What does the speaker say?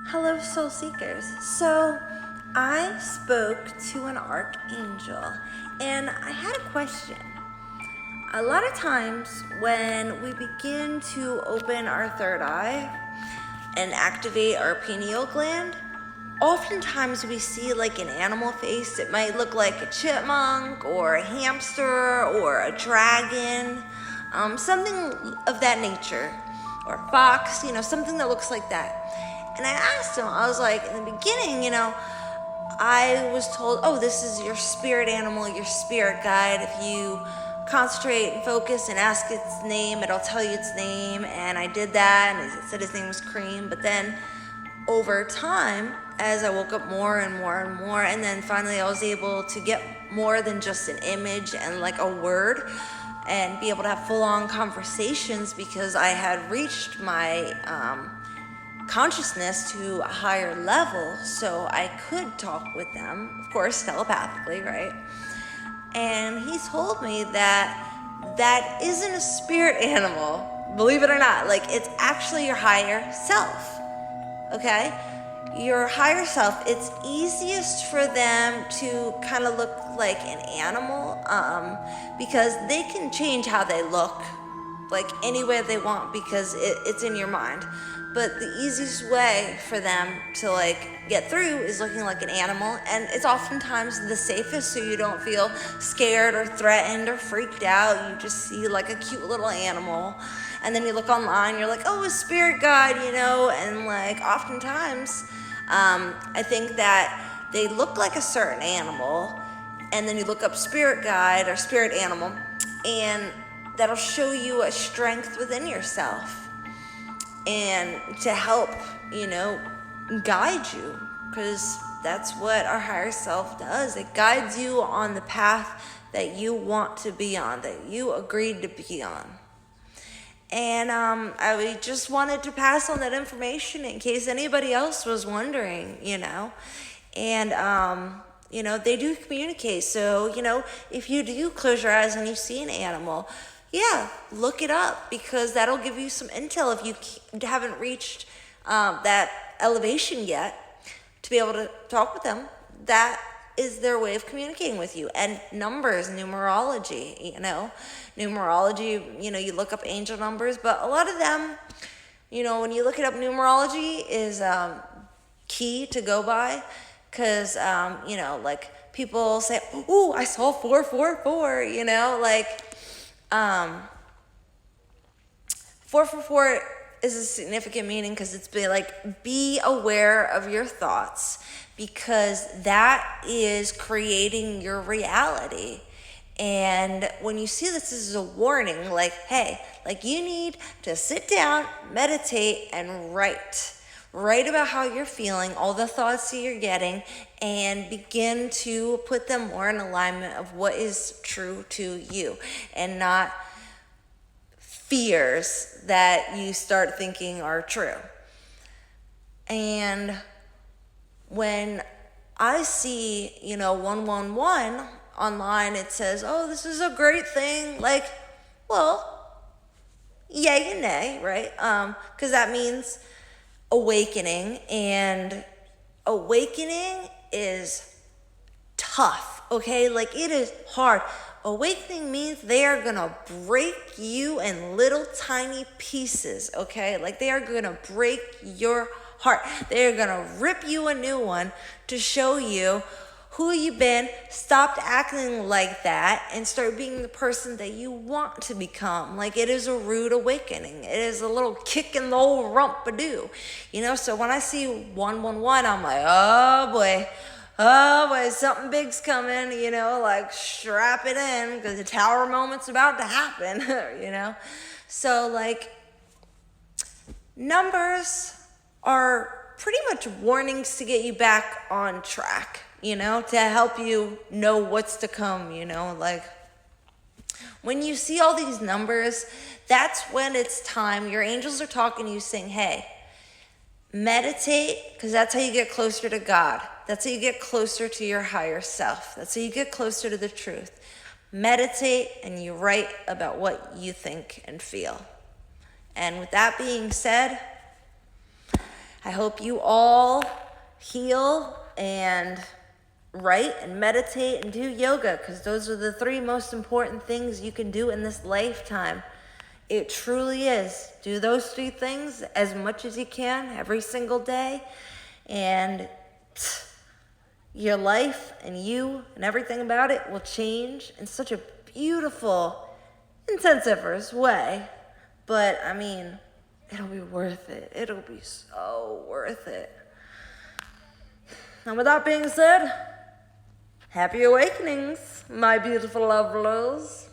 Hello, soul seekers. So, I spoke to an archangel and I had a question. A lot of times, when we begin to open our third eye and activate our pineal gland, oftentimes we see like an animal face. It might look like a chipmunk or a hamster or a dragon, something of that nature, or a fox, something that looks like that. And I asked him, I was like, in the beginning, I was told, oh, this is your spirit animal, your spirit guide. If you concentrate and focus and ask its name, it'll tell you its name. And I did that, and it said his name was Cream. But then over time, as I woke up more and more and more, and then finally I was able to get more than just an image and like a word, and be able to have full-on conversations because I had reached my consciousness to a higher level, so I could talk with them, of course, telepathically, right? And he told me that that isn't a spirit animal, believe it or not. Like, it's actually your higher self, okay? Your higher self, it's easiest for them to kind of look like an animal because they can change how they look like any way they want because it's in your mind. But the easiest way for them to like get through is looking like an animal, and it's oftentimes the safest, so you don't feel scared or threatened or freaked out. You just see like a cute little animal, and then you look online, you're like, oh, a spirit guide, and like oftentimes I think that they look like a certain animal, and then you look up spirit guide or spirit animal, and that'll show you a strength within yourself and to help, guide you, because that's what our higher self does. It guides you on the path that you want to be on, that you agreed to be on. And I just wanted to pass on that information in case anybody else was wondering, And, they do communicate. So, if you do close your eyes and you see an animal, yeah, look it up, because that'll give you some intel if you haven't reached that elevation yet to be able to talk with them. That is their way of communicating with you. And numbers, numerology, numerology, you look up angel numbers, but a lot of them, when you look it up, numerology is key to go by, because, like people say, oh, I saw 444, 444 is a significant meaning because it's be aware of your thoughts, because that is creating your reality. And when you see this is a warning, hey, you need to sit down, meditate, and write about how you're feeling, all the thoughts that you're getting, and begin to put them more in alignment of what is true to you, and not fears that you start thinking are true. And when I see, 111 online, it says, oh, this is a great thing. Well, yay and nay, right? Because that means awakening, and awakening is tough, okay? It is hard. Awakening means they are gonna break you in little tiny pieces, okay? They are gonna break your heart. They are gonna rip you a new one to show you who you've been. Stop acting like that and start being the person that you want to become. It is a rude awakening. It is a little kick in the old rump-a-doo. So when I see 111, I'm like, oh boy, something big's coming, strap it in, because the tower moment's about to happen, So, numbers are pretty much warnings to get you back on track, to help you know what's to come, When you see all these numbers, that's when it's time. Your angels are talking to you saying, hey, meditate, because that's how you get closer to God. That's how you get closer to your higher self. That's how you get closer to the truth. Meditate, and you write about what you think and feel. And with that being said, I hope you all heal and write and meditate and do yoga, because those are the 3 most important things you can do in this lifetime. It truly is. Do those 3 things as much as you can every single day, and your life and you and everything about it will change in such a beautiful, intensiverous way. But I mean, it'll be worth it. It'll be so worth it. And with that being said, happy awakenings, my beautiful lovers.